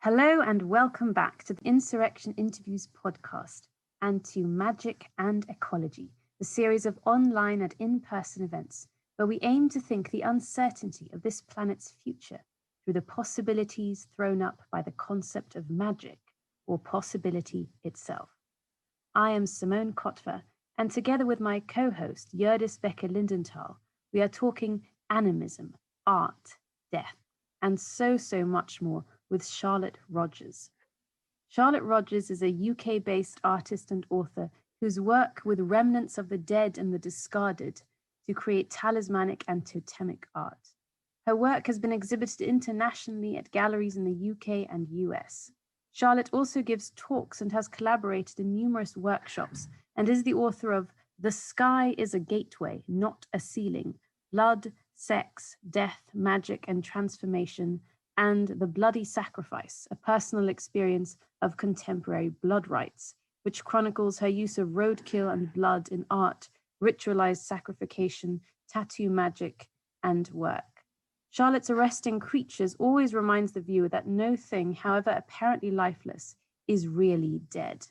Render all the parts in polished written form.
Hello and welcome back to the Insurrection Interviews podcast and to Magic and Ecology, the series of online and in-person events where we aim to think the uncertainty of this planet's future through the possibilities thrown up by the concept of magic or possibility itself. I am Simone Kotver, and together with my co-host Jördis Becker-Lindenthal, we are talking animism, art, death, and so much more with Charlotte Rodgers. Charlotte Rodgers is a UK-based artist and author whose work with remnants of the dead and the discarded to create talismanic and totemic art. Her work has been exhibited internationally at galleries in the UK and US. Charlotte also gives talks and has collaborated in numerous workshops and is the author of The Sky is a Gateway, Not a Ceiling, Blood, Sex, Death, Magic and Transformation, and The Bloody Sacrifice, a personal experience of contemporary blood rites, which chronicles her use of roadkill and blood in art, ritualized sacrification, tattoo magic, and work. Charlotte's arresting creatures always reminds the viewer that no thing, however apparently lifeless, is really dead.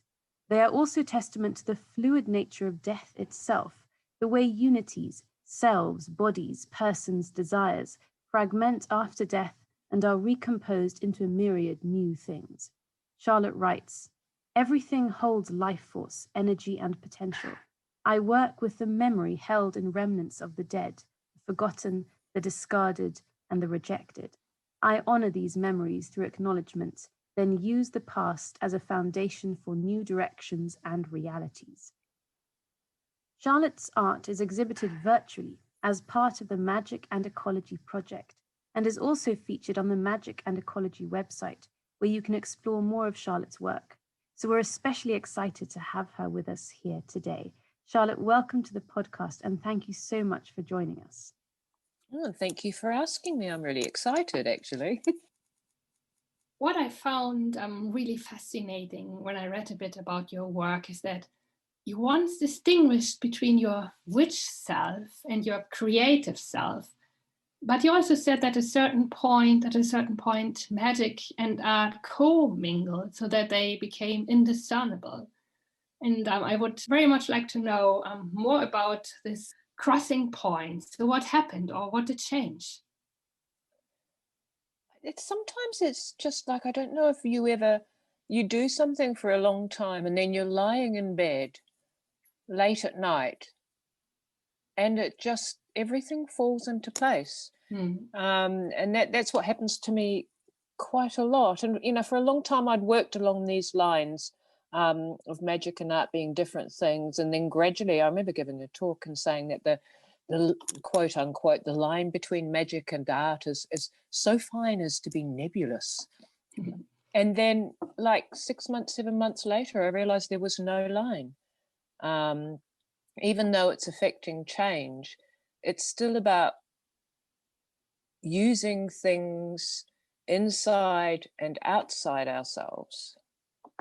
They are also testament to the fluid nature of death itself, the way unities, selves, bodies, persons, desires, fragment after death and are recomposed into a myriad new things. Charlotte writes, "Everything holds life force, energy, and potential. I work with the memory held in remnants of the dead, the forgotten, the discarded, and the rejected. I honor these memories through acknowledgement, then use the past as a foundation for new directions and realities." Charlotte's art is exhibited virtually as part of the Magic and Ecology project, and is also featured on the Magic and Ecology website, where you can explore more of Charlotte's work. So we're especially excited to have her with us here today. Charlotte, welcome to the podcast, and thank you so much for joining us. Oh, thank you for asking me. I'm really excited, actually. What I found really fascinating when I read a bit about your work is that you once distinguished between your witch self and your creative self. But you also said that at a certain point, magic and art co-mingled so that they became indiscernible. And I would very much like to know more about this crossing point. So what happened or what did change? Sometimes it's just like, I don't know if you do something for a long time and then you're lying in bed late at night and everything falls into place. And that's what happens to me quite a lot. And, for a long time, I'd worked along these lines of magic and art being different things. And then gradually, I remember giving a talk and saying that the quote unquote, the line between magic and art is so fine as to be nebulous. And then like 6 months, 7 months later, I realized there was no line. Even though it's affecting change, it's still about using things inside and outside ourselves,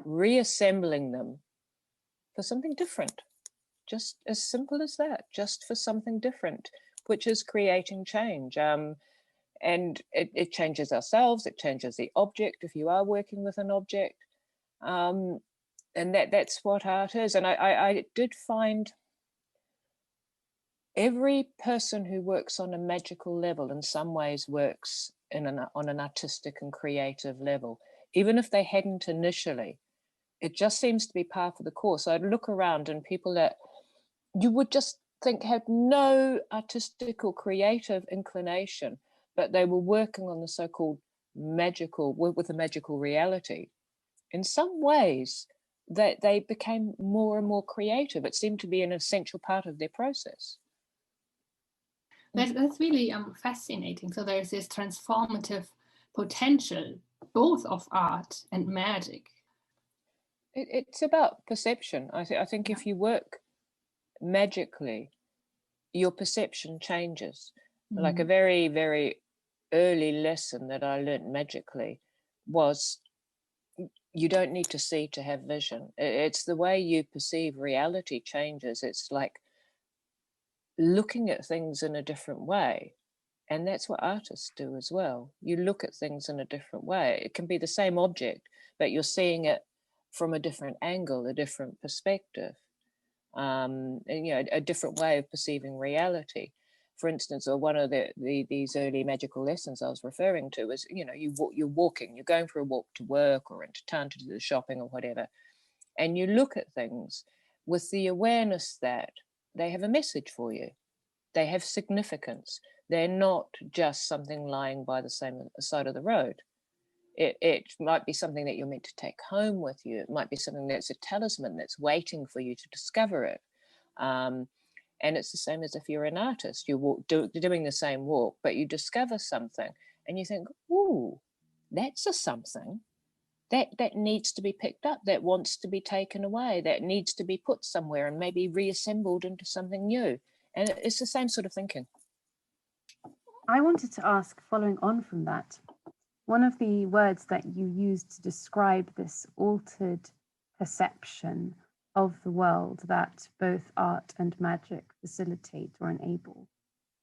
reassembling them for something different. Just as simple as that, just for something different, which is creating change. And it changes ourselves, it changes the object if you are working with an object. And that's what art is. And I did find every person who works on a magical level in some ways works on an artistic and creative level, even if they hadn't initially. It just seems to be part of the course. I'd look around and people that you would just think had no artistic or creative inclination, but they were working on the so-called magical, with a magical reality. In some ways, they became more and more creative. It seemed to be an essential part of their process. That's really fascinating. So there's this transformative potential, both of art and magic. It's about perception. I think if you work magically, your perception changes. Like a very, very early lesson that I learned magically was you don't need to see to have vision. It's the way you perceive reality changes. It's like looking at things in a different way. And that's what artists do as well. You look at things in a different way. It can be the same object, but you're seeing it from a different angle, a different perspective, and, you know, a different way of perceiving reality. For instance, or one of these early magical lessons I was referring to was, you know, you're walking, you're going for a walk to work or into town to do the shopping or whatever, and you look at things with the awareness that they have a message for you. They have significance. They're not just something lying by the same side of the road. It might be something that you're meant to take home with you. It might be something that's a talisman that's waiting for you to discover it. And it's the same as if you're an artist. You're doing the same walk, but you discover something and you think, ooh, that's a something. That needs to be picked up, that wants to be taken away, that needs to be put somewhere and maybe reassembled into something new. And it's the same sort of thinking. I wanted to ask, following on from that, one of the words that you used to describe this altered perception of the world that both art and magic facilitate or enable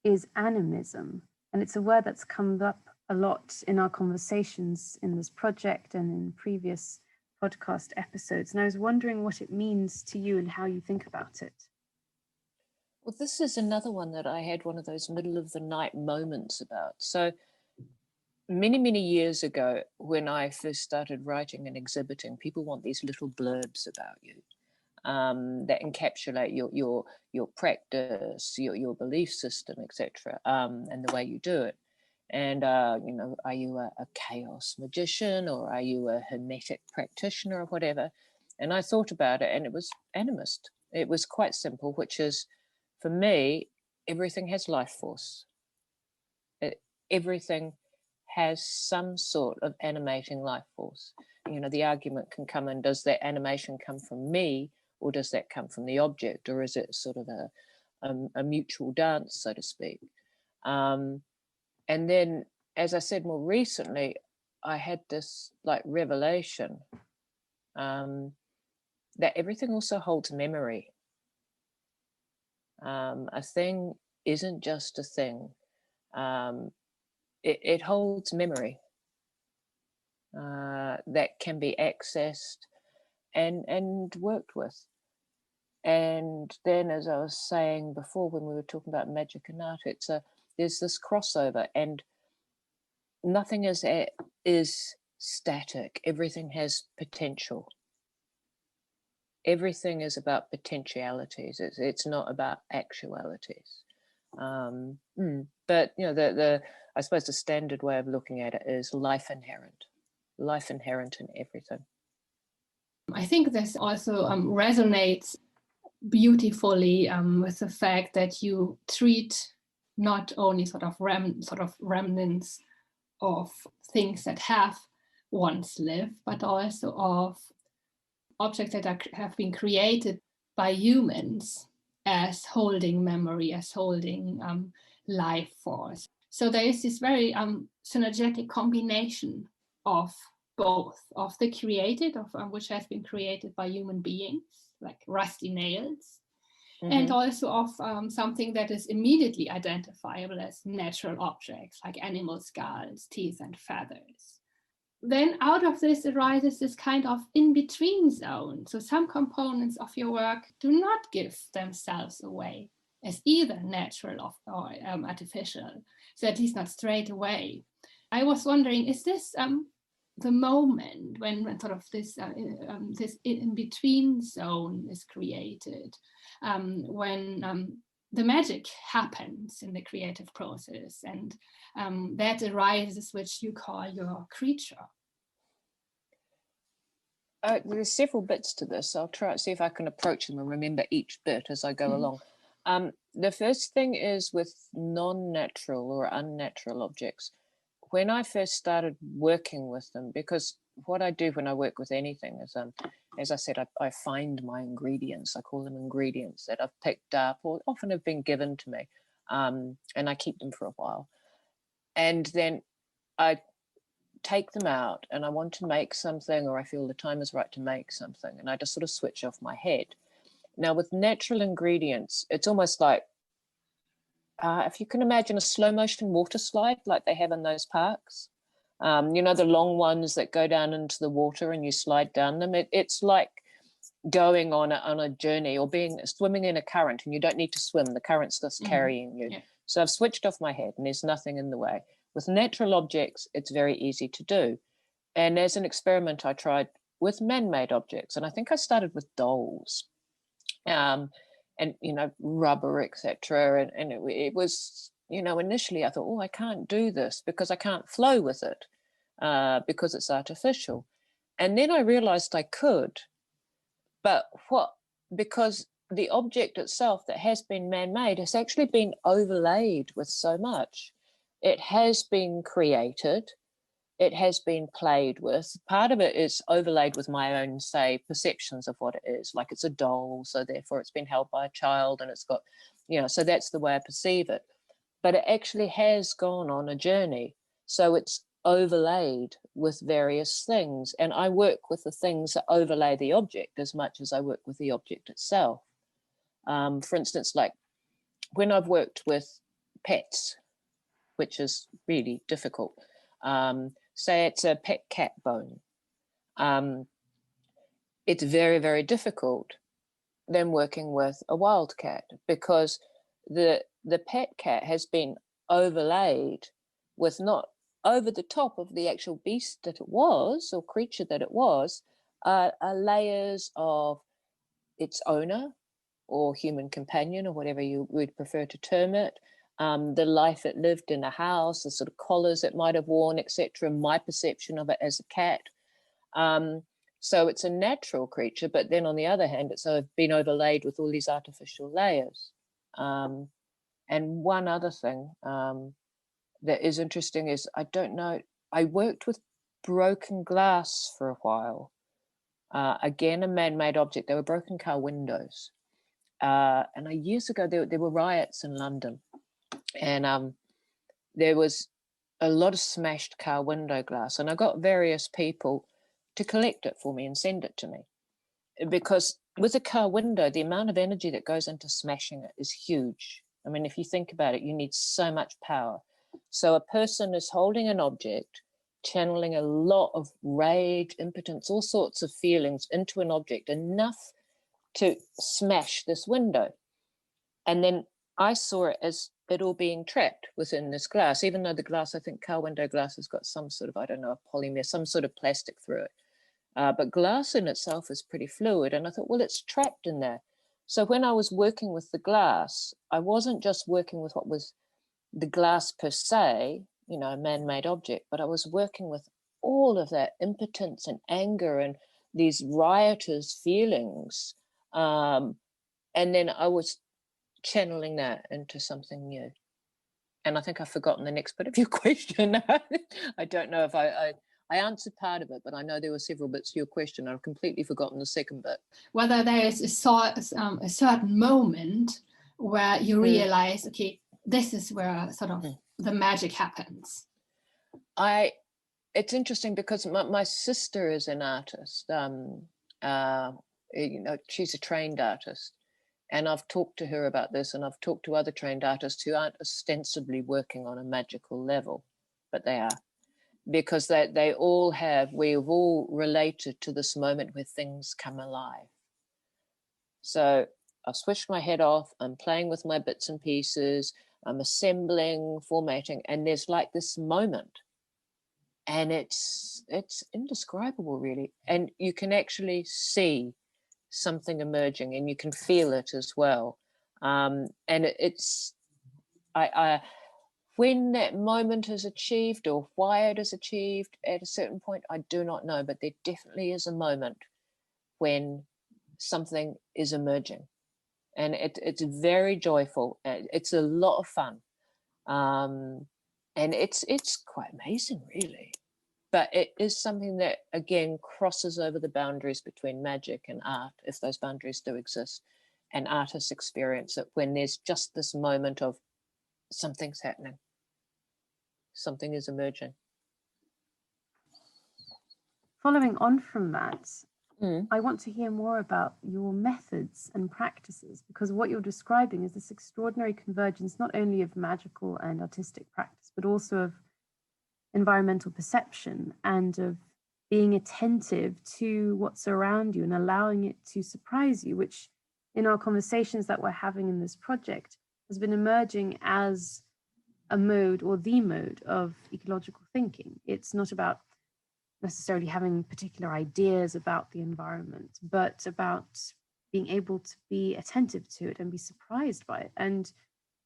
is animism. And it's a word that's come up a lot in our conversations in this project and in previous podcast episodes. And I was wondering what it means to you and how you think about it. Well, this is another one that I had one of those middle of the night moments about. So many, many years ago, when I first started writing and exhibiting, people want these little blurbs about you that encapsulate your practice, your belief system, etc., and the way you do it. And, you know, are you a chaos magician or are you a hermetic practitioner or whatever? And I thought about it and it was animist. It was quite simple, which is, for me, everything has life force. Everything has some sort of animating life force. You know, the argument can come in, does that animation come from me or does that come from the object, or is it sort of a mutual dance, so to speak? And then, as I said more recently, I had this like revelation that everything also holds memory. A thing isn't just a thing. It holds memory that can be accessed and worked with. And then, as I was saying before, when we were talking about magic and art, there's this crossover, and nothing is static. Everything has potential. Everything is about potentialities. It's not about actualities. But you know, I suppose the standard way of looking at it is life inherent in everything. I think this also resonates beautifully with the fact that you treat not only sort of remnants of things that have once lived, but also of objects that have been created by humans as holding memory, as holding life force. So there is this very synergetic combination of both, of the created, which has been created by human beings, like rusty nails, and also of something that is immediately identifiable as natural objects, like animal skulls, teeth, and feathers. Then out of this arises this kind of in-between zone. So some components of your work do not give themselves away as either natural or artificial, so at least not straight away. I was wondering, is this the moment when sort of this in-between zone is created, when the magic happens in the creative process, and that arises which you call your creature? There's several bits to this. I'll try to see if I can approach them and remember each bit as I go along. The first thing is with non-natural or unnatural objects. When I first started working with them, because what I do when I work with anything is, as I said, I find my ingredients. I call them ingredients that I've picked up or often have been given to me, and I keep them for a while. And then I take them out and I want to make something, or I feel the time is right to make something, and I just sort of switch off my head. Now with natural ingredients, it's almost like if you can imagine a slow motion water slide like they have in those parks, you know, the long ones that go down into the water and you slide down them. It's like going on a journey, or swimming in a current, and you don't need to swim. The current's just carrying you. Yeah. So I've switched off my head and there's nothing in the way. With natural objects, it's very easy to do. And as an experiment, I tried with man-made objects, and I think I started with dolls, and you know, rubber, etc. And it was, you know, initially I thought, oh, I can't do this because I can't flow with it because it's artificial. And then I realized I could, but because the object itself that has been man-made has actually been overlaid with so much. It has been created. It has been played with. Part of it is overlaid with my own, say, perceptions of what it is. Like it's a doll, so therefore it's been held by a child and it's got, you know, so that's the way I perceive it. But it actually has gone on a journey. So it's overlaid with various things. And I work with the things that overlay the object as much as I work with the object itself. For instance, like when I've worked with pets, which is really difficult, say it's a pet cat bone, it's very, very difficult than working with a wild cat, because the pet cat has been overlaid with, not over the top of the actual beast that it was or creature that it was, layers of its owner or human companion, or whatever you would prefer to term it, the life it lived in a house, the sort of collars it might have worn, etc., my perception of it as a cat. So it's a natural creature, but then on the other hand, it's been overlaid with all these artificial layers. And one other thing that is interesting is, I don't know, I worked with broken glass for a while. Again, a man-made object. They were broken car windows. And years ago, there were riots in London, and there was a lot of smashed car window glass, and I got various people to collect it for me and send it to me, because with a car window, the amount of energy that goes into smashing it is huge. I mean, if you think about it, you need so much power. So a person is holding an object, channeling a lot of rage, impotence, all sorts of feelings into an object, enough to smash this window. And then I saw it as it all being trapped within this glass, even though the glass, I think car window glass has got some sort of, I don't know, a polymer, some sort of plastic through it. But glass in itself is pretty fluid. And I thought, well, it's trapped in there. So when I was working with the glass, I wasn't just working with what was the glass per se, you know, a man-made object, but I was working with all of that impotence and anger and these riotous feelings. And then I was channeling that into something new. And I think I've forgotten the next bit of your question. I don't know if I answered part of it, but I know there were several bits to your question. I've completely forgotten the second bit. Whether there is a certain moment where you realize, okay, this is where sort of the magic happens. It's interesting because my sister is an artist. You know, she's a trained artist. And I've talked to her about this, and I've talked to other trained artists who aren't ostensibly working on a magical level, but they are. Because we've all related to this moment where things come alive. So I've switched my head off, I'm playing with my bits and pieces, I'm assembling, formatting, and there's like this moment. And it's indescribable, really. And you can actually see something emerging, and you can feel it as well. And when that moment is achieved, or why it is achieved at a certain point, I do not know, but there definitely is a moment when something is emerging, and it's very joyful. It's a lot of fun, and it's quite amazing, really. But it is something that, again, crosses over the boundaries between magic and art, if those boundaries do exist, and artists experience it when there's just this moment of something's happening. Something is emerging. Following on from that, I want to hear more about your methods and practices, because what you're describing is this extraordinary convergence, not only of magical and artistic practice, but also of environmental perception and of being attentive to what's around you and allowing it to surprise you, which in our conversations that we're having in this project has been emerging as a mode or the mode of ecological thinking. It's not about necessarily having particular ideas about the environment, but about being able to be attentive to it and be surprised by it. And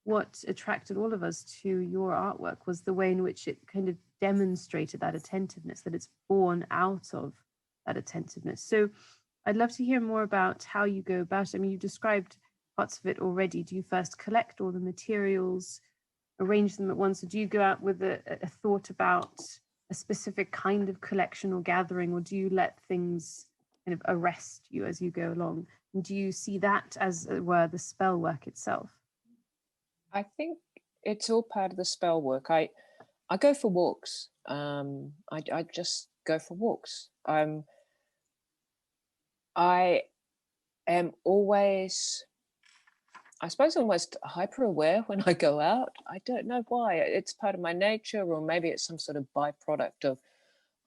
what attracted all of us to your artwork was the way in which it kind of demonstrated that attentiveness, that it's born out of that attentiveness. So I'd love to hear more about how you go about it. I mean, you described parts of it already. Do you first collect all the materials, arrange them at once, or do you go out with a thought about a specific kind of collection or gathering, or do you let things kind of arrest you as you go along? And do you see that as it were the spell work itself? I think it's all part of the spell work. I go for walks. I just go for walks. I am always, I suppose, almost hyper aware when I go out. I don't know why. It's part of my nature, or maybe it's some sort of byproduct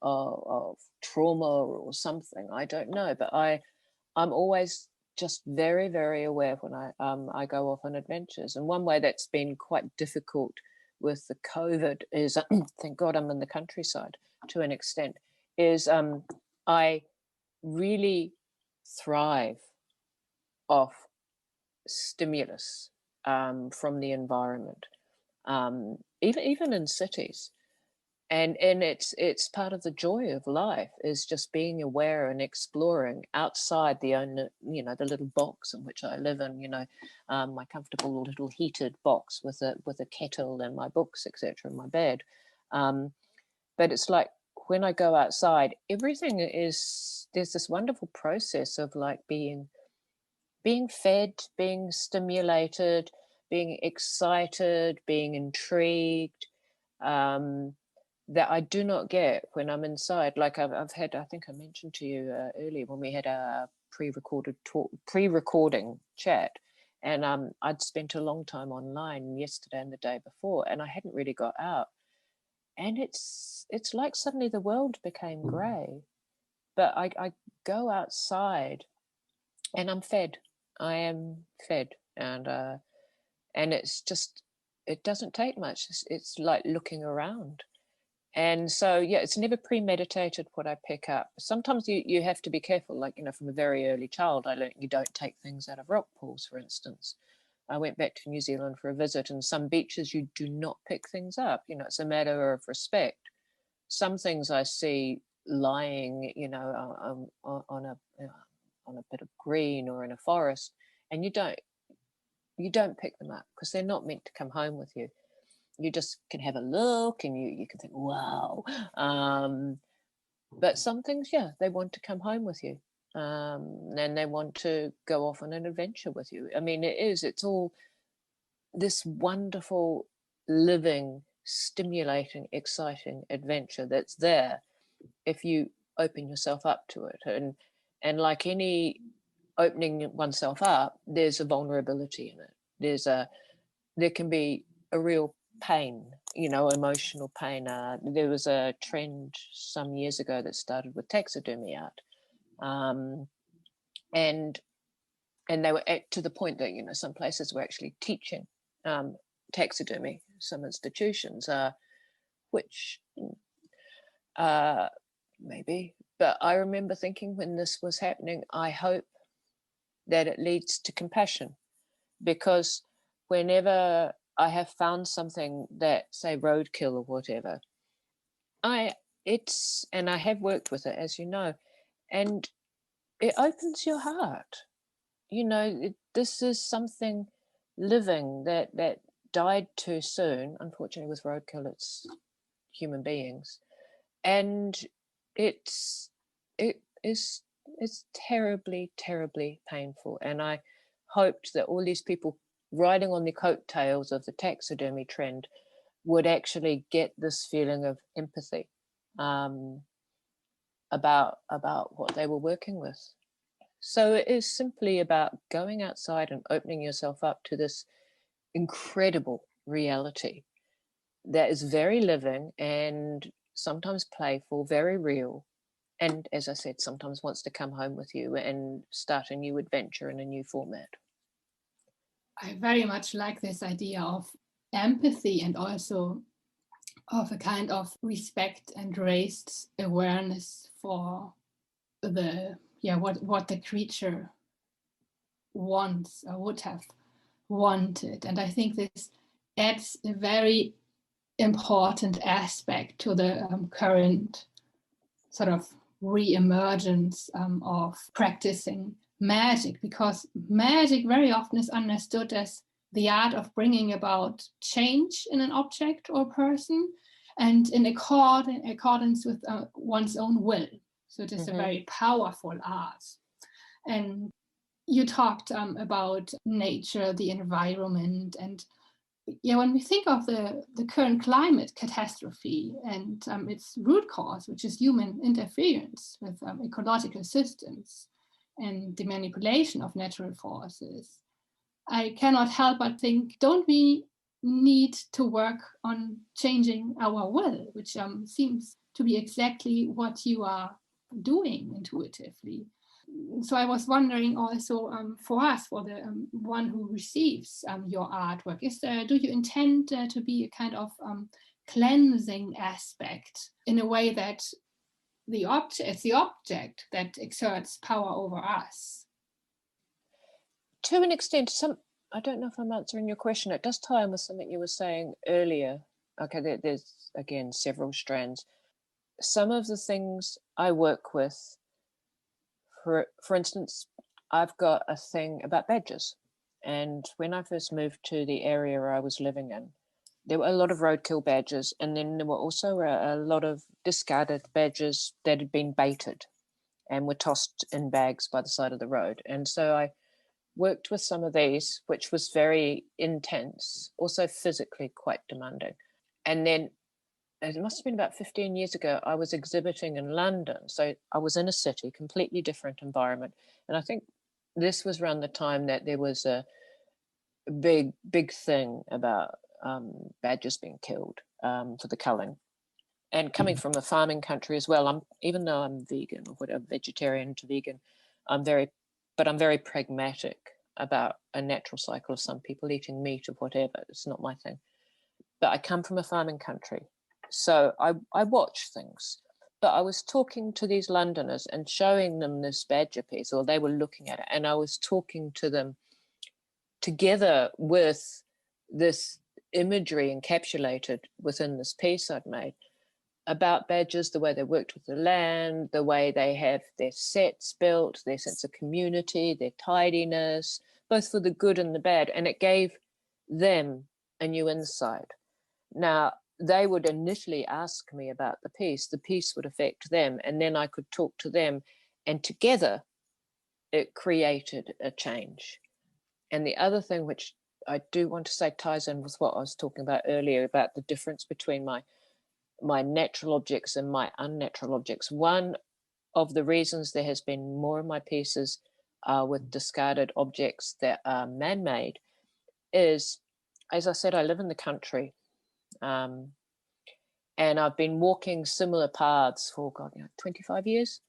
of trauma or something. I don't know, but I'm always just very, very aware when I go off on adventures. And one way that's been quite difficult with the COVID is, thank God I'm in the countryside to an extent, is I really thrive off stimulus from the environment, even in cities. And it's part of the joy of life, is just being aware and exploring outside the the little box in which I live in, my comfortable little heated box with a kettle and my books, etc., in my bed. But it's like when I go outside, everything there's this wonderful process of like being fed, being stimulated, being excited, being intrigued. That I do not get when I'm inside. Like I've had, I think I mentioned to you earlier when we had a pre-recording chat, and I'd spent a long time online yesterday and the day before, and I hadn't really got out. And it's like suddenly the world became grey. But I go outside, and I'm fed. I am fed, and it's just, it doesn't take much. It's like looking around. And so, yeah, it's never premeditated what I pick up. Sometimes you have to be careful, like, from a very early child, I learned you don't take things out of rock pools, for instance. I went back to New Zealand for a visit, and some beaches you do not pick things up. It's a matter of respect. Some things I see lying, on a bit of green or in a forest, and you don't pick them up because they're not meant to come home with you. You just can have a look and you can think, wow. But some things, yeah, they want to come home with you. And they want to go off on an adventure with you. I mean, it's all this wonderful, living, stimulating, exciting adventure that's there if you open yourself up to it. And like any opening oneself up, there's a vulnerability in it. There can be a real pain, emotional pain. There was a trend some years ago that started with taxidermy art, and they were to the point that some places were actually teaching taxidermy, some institutions, which maybe. But I remember thinking when this was happening, I hope that it leads to compassion, because whenever I have found something that, say, roadkill or whatever, and I have worked with it, as you know, and it opens your heart. This is something living that died too soon. Unfortunately, with roadkill, it's human beings, and it's terribly, terribly painful. And I hoped that all these people riding on the coattails of the taxidermy trend would actually get this feeling of empathy. about what they were working with. So it is simply about going outside and opening yourself up to this incredible reality that is very living and sometimes playful, very real. And as I said, sometimes wants to come home with you and start a new adventure in a new format. I very much like this idea of empathy and also of a kind of respect and raised awareness for the what the creature wants or would have wanted. And I think this adds a very important aspect to the current sort of re-emergence of practicing magic, because magic very often is understood as the art of bringing about change in an object or person and in accordance with one's own will. So it is a very powerful art. And you talked about nature, the environment, and when we think of the current climate catastrophe and its root cause, which is human interference with ecological systems and the manipulation of natural forces, I cannot help but think, don't we need to work on changing our will, which seems to be exactly what you are doing intuitively. So I was wondering also for us, for the one who receives your artwork, do you intend to be a kind of cleansing aspect in a way that it's the object that exerts power over us? To an extent, I don't know if I'm answering your question. It does tie in with something you were saying earlier. Okay, there's again several strands. Some of the things I work with, for instance, I've got a thing about badgers. And when I first moved to the area I was living in, there were a lot of roadkill badgers, and then there were also a lot of discarded badgers that had been baited and were tossed in bags by the side of the road. And so I worked with some of these, which was very intense, also physically quite demanding. And then it must have been about 15 years ago, I was exhibiting in London. So I was in a city, completely different environment. And I think this was around the time that there was a big thing about badgers being killed for the culling. And coming from a farming country as well, even though I'm vegan or whatever, vegetarian to vegan, I'm very pragmatic about a natural cycle of some people eating meat or whatever. It's not my thing. But I come from a farming country. So I watch things, but I was talking to these Londoners and showing them this badger piece, or they were looking at it, and I was talking to them together with this imagery encapsulated within this piece I'd made about badgers, the way they worked with the land, the way they have their sets built, their sense of community, their tidiness, both for the good and the bad, and it gave them a new insight. Now, they would initially ask me about the piece would affect them, and then I could talk to them, and together it created a change. And the other thing which I do want to say ties in with what I was talking about earlier about the difference between my natural objects and my unnatural objects. One of the reasons there has been more of my pieces with discarded objects that are man-made is, as I said, I live in the country. And I've been walking similar paths for 25 years.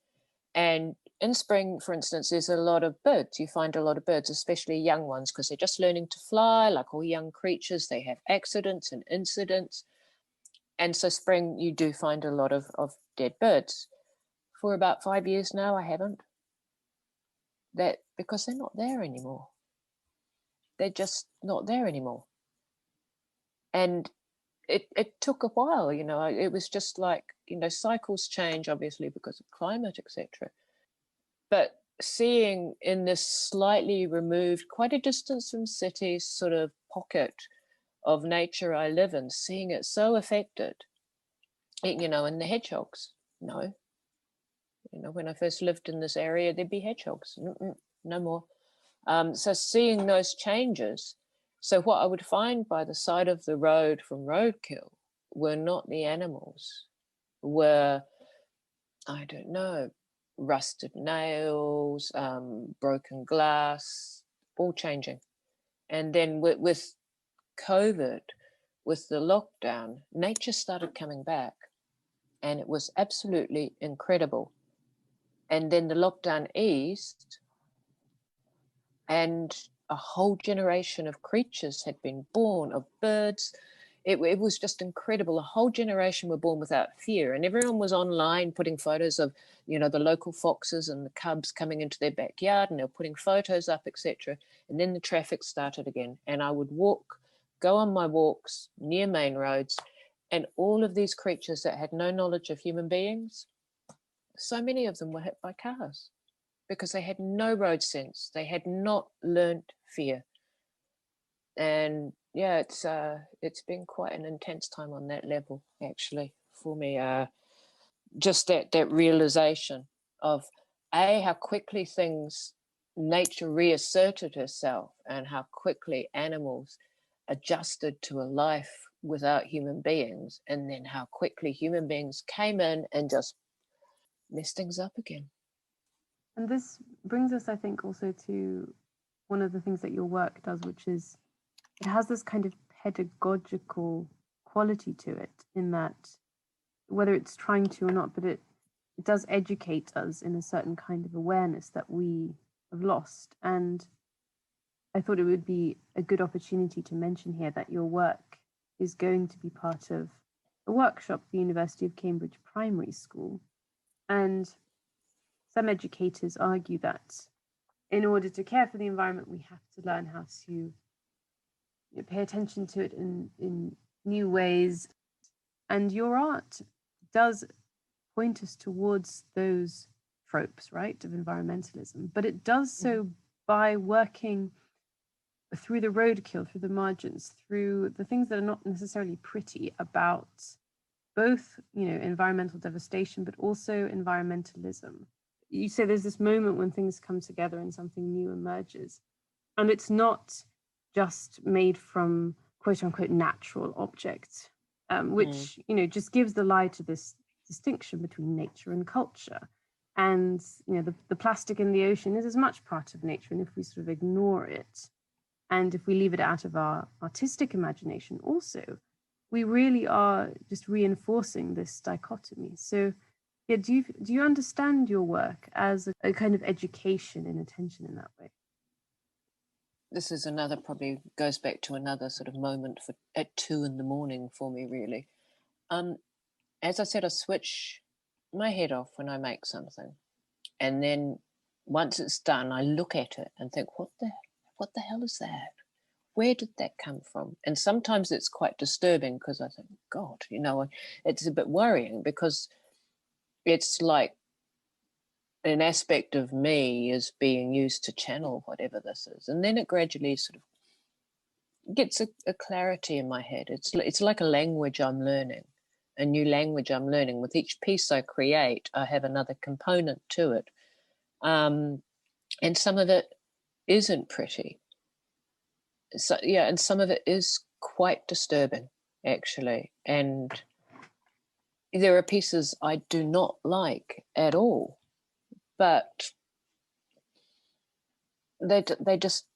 And in spring, for instance, there's a lot of birds. You find a lot of birds, especially young ones, because they're just learning to fly. Like all young creatures, they have accidents and incidents. And so spring, you do find a lot of dead birds. For about 5 years now, I haven't. Because they're not there anymore. They're just not there anymore. And it took a while, it was just like, cycles change, obviously, because of climate, etc. But seeing in this slightly removed, quite a distance from cities, sort of pocket of nature I live in, seeing it so affected, and the hedgehogs, no. When I first lived in this area, there'd be hedgehogs, no more. So seeing those changes, so what I would find by the side of the road from roadkill were not the animals, were I don't know, rusted nails, broken glass, all changing. And then with COVID, with the lockdown, nature started coming back, and it was absolutely incredible. And then the lockdown eased, and a whole generation of creatures had been born, of birds. It was just incredible. A whole generation were born without fear, and everyone was online putting photos of, you know, the local foxes and the cubs coming into their backyard, and they were putting photos up, etc. And then the traffic started again, and I would go on my walks near main roads, and all of these creatures that had no knowledge of human beings, so many of them were hit by cars because they had no road sense. They had not learnt fear. And yeah, it's been quite an intense time on that level, actually, for me. Just that realization of how quickly nature reasserted herself, and how quickly animals adjusted to a life without human beings, and then how quickly human beings came in and just messed things up again. And this brings us, I think, also to one of the things that your work does, which is it has this kind of pedagogical quality to it, in that whether it's trying to or not, but it does educate us in a certain kind of awareness that we have lost. And I thought it would be a good opportunity to mention here that your work is going to be part of a workshop at the University of Cambridge Primary School. And some educators argue that in order to care for the environment, we have to learn how to pay attention to it in new ways. And your art does point us towards those tropes, right, of environmentalism, but it does so by working through the roadkill, through the margins, through the things that are not necessarily pretty about both, environmental devastation, but also environmentalism. You say there's this moment when things come together and something new emerges, and it's not just made from quote unquote natural objects, which just gives the lie to this distinction between nature and culture. And the plastic in the ocean is as much part of nature, and if we sort of ignore it, and if we leave it out of our artistic imagination also, we really are just reinforcing this dichotomy. So yeah, do you understand your work as a kind of education in attention in that way? This is probably goes back to another sort of moment at 2 a.m. for me, really. As I said, I switch my head off when I make something, and then once it's done, I look at it and think, what the hell is that? Where did that come from? And sometimes it's quite disturbing, because I think, God, it's a bit worrying, because it's like an aspect of me is being used to channel whatever this is. And then it gradually sort of gets a clarity in my head. It's like a language I'm learning, a new language I'm learning. With each piece I create, I have another component to it. And some of it isn't pretty. So, yeah, and some of it is quite disturbing, actually. And there are pieces I do not like at all, but they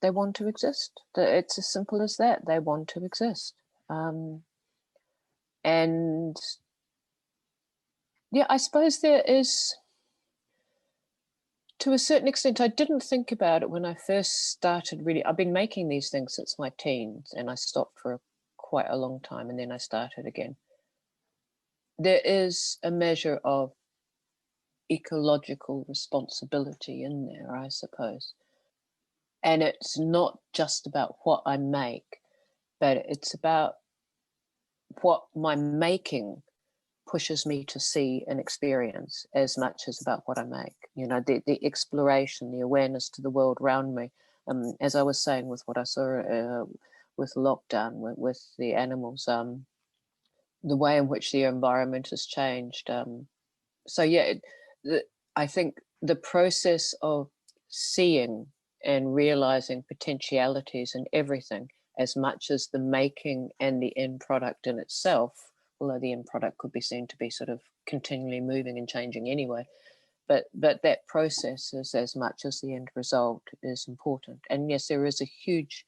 want to exist. It's as simple as that. They want to exist. And yeah, I suppose there is, to a certain extent, I didn't think about it when I first started. Really, I've been making these things since my teens, and I stopped for quite a long time, and then I started again. There is a measure of ecological responsibility in there, I suppose. And it's not just about what I make, but it's about what my making pushes me to see and experience, as much as about what I make. The exploration, the awareness to the world around me. As I was saying with what I saw with lockdown, with the animals, the way in which the environment has changed. So yeah, I think the process of seeing and realizing potentialities in everything, as much as the making and the end product in itself, although the end product could be seen to be sort of continually moving and changing anyway. But that process is as much as the end result is important. And yes, there is a huge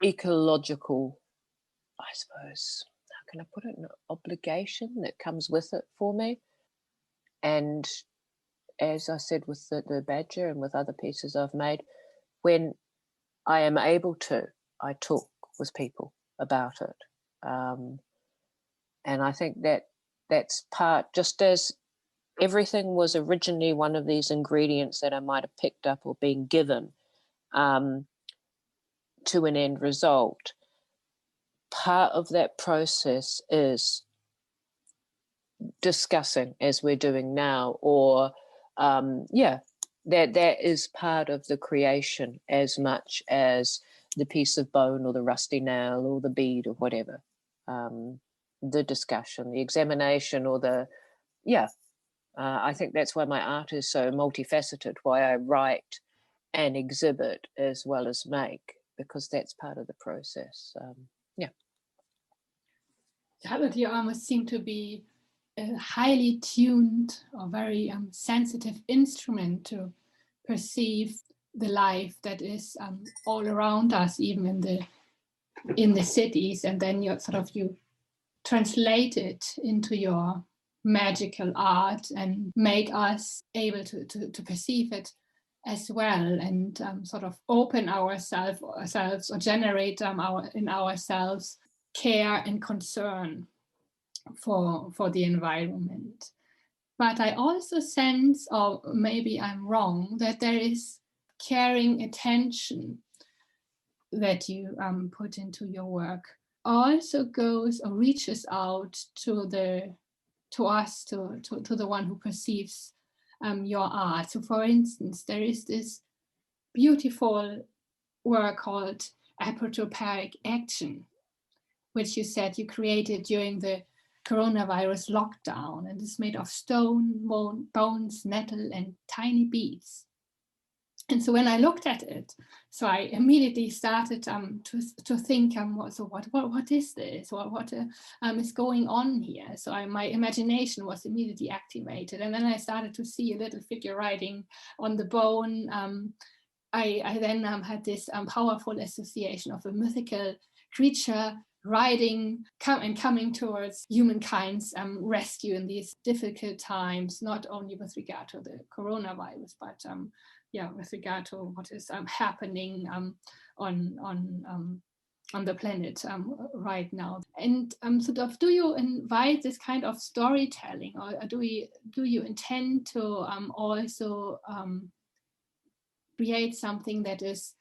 ecological, I suppose, how can I put it, an obligation that comes with it for me. And as I said with the badger and with other pieces I've made, when I am able to, I talk with people about it. And I think that's part, just as everything was originally one of these ingredients that I might have picked up or been given to an end result. Part of that process is discussing, as we're doing now, or that is part of the creation as much as the piece of bone or the rusty nail or the bead or whatever. The discussion, the examination, or I think that's why my art is so multifaceted, why I write and exhibit as well as make, because that's part of the process. But you almost seem to be a highly tuned or very sensitive instrument to perceive the life that is all around us, even in the cities, and then you translate it into your magical art and make us able to perceive it as well, and open ourselves or generate in ourselves care and concern for the environment. But I also sense, or maybe I'm wrong, that there is caring attention that you put into your work also goes or reaches out to the one who perceives your art. So for instance, there is this beautiful work called Apotropaic Action, which you said you created during the coronavirus lockdown, and it's made of stone, bones, metal, and tiny beads. And so when I looked at it, so I immediately started to think, what is this? What is going on here? So my imagination was immediately activated, and then I started to see a little figure riding on the bone. I then had this powerful association of a mythical creature riding and coming towards humankind's rescue in these difficult times, not only with regard to the coronavirus, but with regard to what is happening on the planet right now. And do you invite this kind of storytelling, or do you intend to also create something that is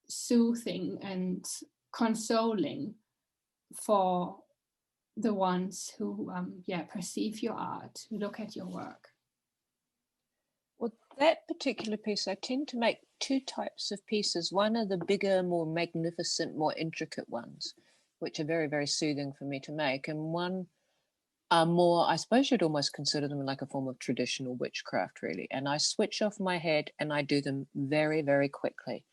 soothing and consoling for the ones who perceive your art, who look at your work? Well, that particular piece, I tend to make two types of pieces. One are the bigger, more magnificent, more intricate ones, which are very, very soothing for me to make. And one are more, I suppose you'd almost consider them like a form of traditional witchcraft, really. And I switch off my head and I do them very, very quickly.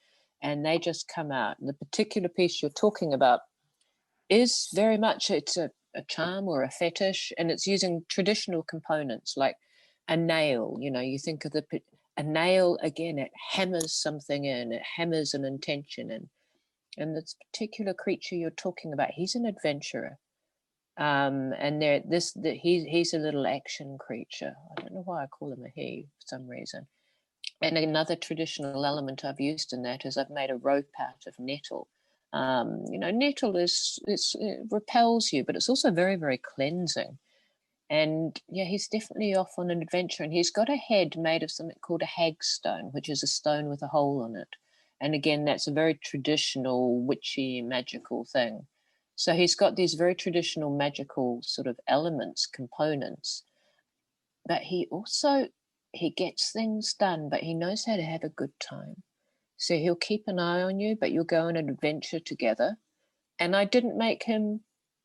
And they just come out. And the particular piece you're talking about is very much, it's a charm or a fetish, and it's using traditional components like a nail. You think of a nail, again, it hammers something in, it hammers an intention in. And this particular creature you're talking about, he's an adventurer. And he's a little action creature. I don't know why I call him a he for some reason. And another traditional element I've used in that is I've made a rope out of nettle. Nettle it repels you, but it's also very, very cleansing. And he's definitely off on an adventure, and he's got a head made of something called a hagstone, which is a stone with a hole in it. And again, that's a very traditional witchy magical thing. So he's got these very traditional magical sort of elements, components, but he gets things done, but he knows how to have a good time. So he'll keep an eye on you, but you'll go on an adventure together. And I didn't make him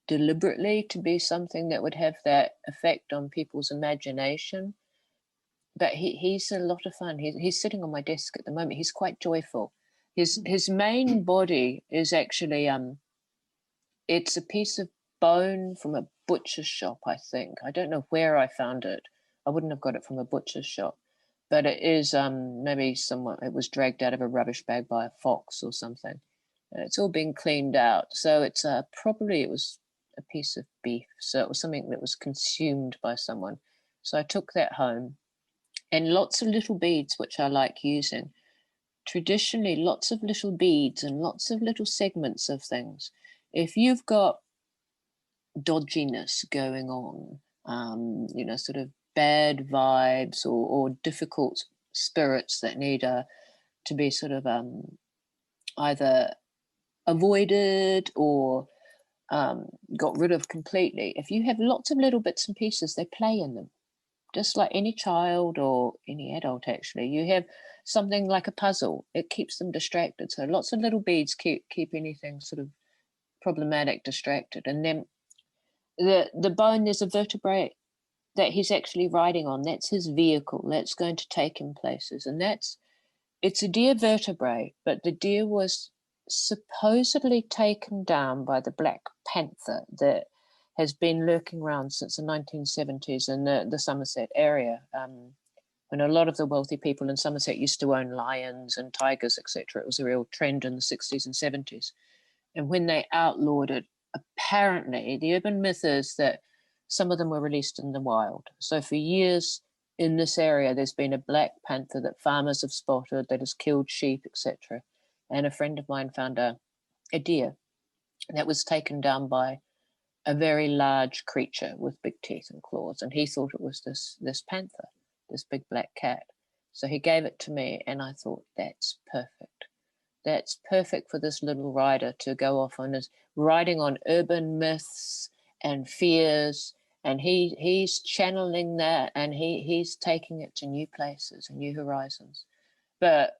deliberately to be something that would have that effect on people's imagination. But he's a lot of fun. He's sitting on my desk at the moment. He's quite joyful. His main body is actually, it's a piece of bone from a butcher's shop, I think. I don't know where I found it. I wouldn't have got it from a butcher's shop, but it is maybe someone, it was dragged out of a rubbish bag by a fox or something. It's all been cleaned out. So it's probably, it was a piece of beef. So it was something that was consumed by someone. So I took that home, and lots of little beads, which I like using. Traditionally, lots of little beads and lots of little segments of things. If you've got dodginess going on, you know, sort of bad vibes or difficult spirits that need to be sort of either avoided or got rid of completely. If you have lots of little bits and pieces, they play in them, just like any child or any adult. Actually, you have something like a puzzle, it keeps them distracted. So lots of little beads keep anything sort of problematic distracted. And then the bone, there's a vertebrae that he's actually riding on. That's his vehicle. That's going to take him places. And it's a deer vertebrae, but the deer was supposedly taken down by the Black Panther that has been lurking around since the 1970s in the Somerset area, when a lot of the wealthy people in Somerset used to own lions and tigers, etc. It was a real trend in the 60s and 70s. And when they outlawed it, apparently the urban myth is that some of them were released in the wild. So for years in this area, there's been a black panther that farmers have spotted that has killed sheep, etc. And a friend of mine found a deer that was taken down by a very large creature with big teeth and claws. And he thought it was this panther, this big black cat. So he gave it to me, and I thought, that's perfect. That's perfect for this little rider to go off on, his riding on urban myths and fears, and he's channeling that, and he's taking it to new places and new horizons. But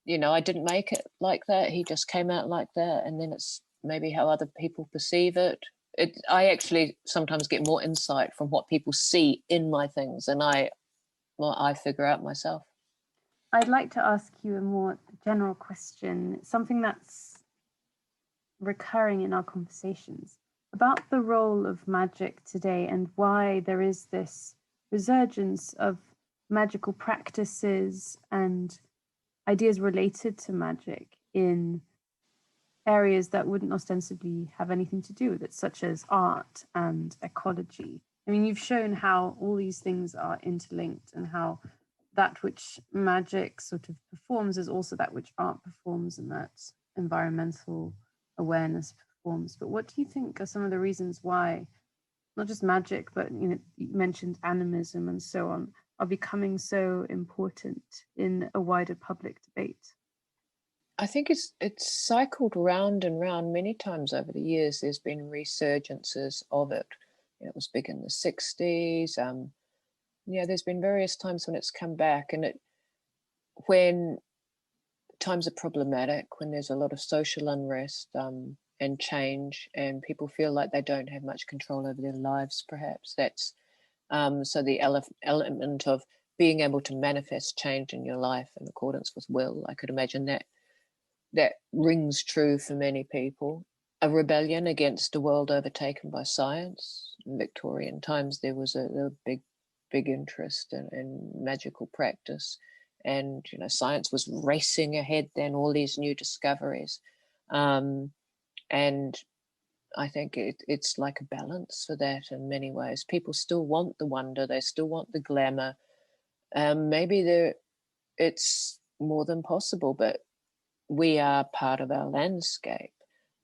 you know, I didn't make it like that. He just came out like that, and then it's maybe how other people perceive it. I actually sometimes get more insight from what people see in my things than I figure out myself. I'd like to ask you a more general question, something that's recurring in our conversations, about the role of magic today and why there is this resurgence of magical practices and ideas related to magic in areas that wouldn't ostensibly have anything to do with it, such as art and ecology. I mean, you've shown how all these things are interlinked and how that which magic sort of performs is also that which art performs and that environmental awareness performs. But what do you think are some of the reasons why not just magic, but you mentioned animism and so on, are becoming so important in a wider public debate? I think it's cycled round and round many times over the years. There's been resurgences of it. It was big in the 60s. There's been various times when it's come back, and when times are problematic, when there's a lot of social unrest and change, and people feel like they don't have much control over their lives, perhaps. That's so the element of being able to manifest change in your life in accordance with will. I could imagine that rings true for many people. A rebellion against a world overtaken by science. In Victorian times, there was a big interest in magical practice, and science was racing ahead then, all these new discoveries, and I think it's like a balance for that in many ways. People still want the wonder, they still want the glamour. Maybe it's more than possible, but we are part of our landscape,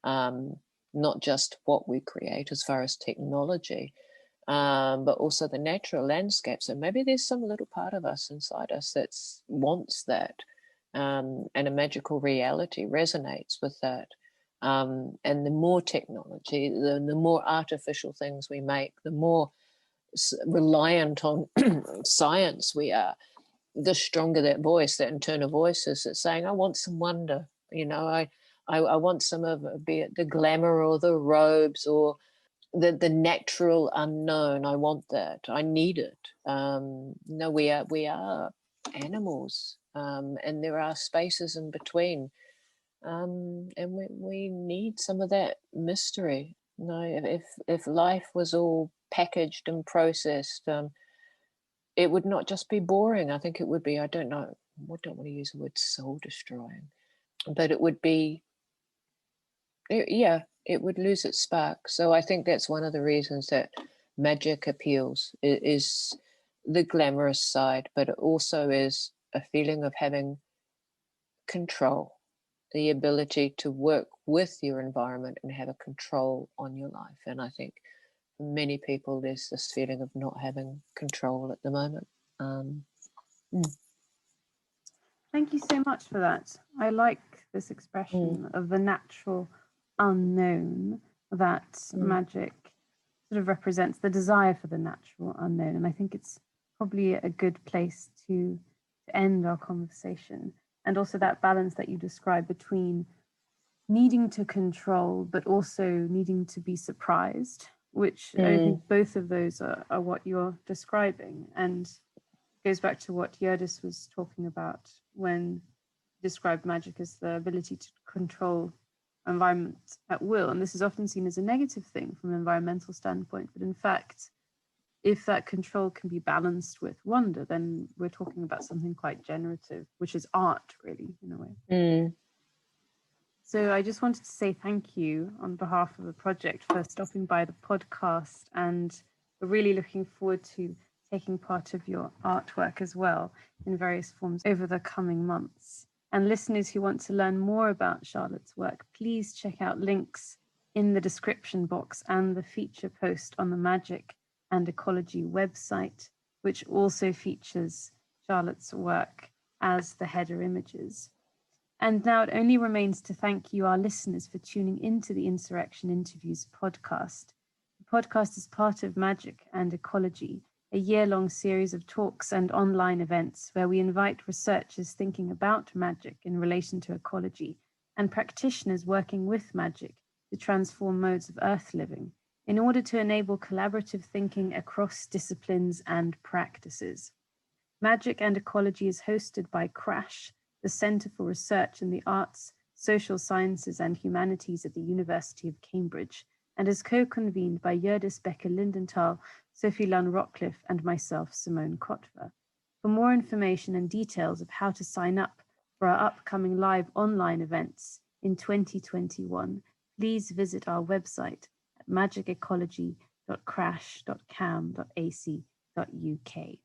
not just what we create as far as technology, but also the natural landscape. So maybe there's some little part of us inside us that wants that, and a magical reality resonates with that. And the more technology, the more artificial things we make, the more reliant on science we are, the stronger that voice, that internal voice is that's saying, I want some wonder. I want some of it, be it the glamour or the robes or the natural unknown. I want that. I need it. We are animals, and there are spaces in between, and we need some of that mystery. No, if life was all packaged and processed, it would not just be boring. I think it would be, I don't know, I don't want to use the word soul destroying, but it would be, it would lose its spark. So I think that's one of the reasons that magic appeals, is the glamorous side, but it also is a feeling of having control, the ability to work with your environment and have a control on your life. And I think for many people, there's this feeling of not having control at the moment. Thank you so much for that. I like this expression of the natural unknown, that magic sort of represents the desire for the natural unknown. And I think it's probably a good place to end our conversation. And also that balance that you described between needing to control, but also needing to be surprised, which I think both of those are what you're describing. And goes back to what Rodgers was talking about when he described magic as the ability to control environment at will. And this is often seen as a negative thing from an environmental standpoint. But in fact, if that control can be balanced with wonder, then we're talking about something quite generative, which is art, really, in a way. So I just wanted to say thank you on behalf of the project for stopping by the podcast, and we're really looking forward to taking part of your artwork as well in various forms over the coming months. And listeners who want to learn more about Charlotte's work, please check out links in the description box and the feature post on the Magic and Ecology website, which also features Charlotte's work as the header images. And now it only remains to thank you, our listeners, for tuning into the Insurrection Interviews podcast. The podcast is part of Magic and Ecology, a year-long series of talks and online events where we invite researchers thinking about magic in relation to ecology and practitioners working with magic to transform modes of earth living in order to enable collaborative thinking across disciplines and practices. Magic and Ecology is hosted by CRASSH, the Centre for Research in the Arts, Social Sciences and Humanities at the University of Cambridge, and is co-convened by Rodgers Becker-Lindenthal, Sophie Lunn-Rockcliffe, and myself, Simone Kotver. For more information and details of how to sign up for our upcoming live online events in 2021, please visit our website at magicecology.crash.cam.ac.uk.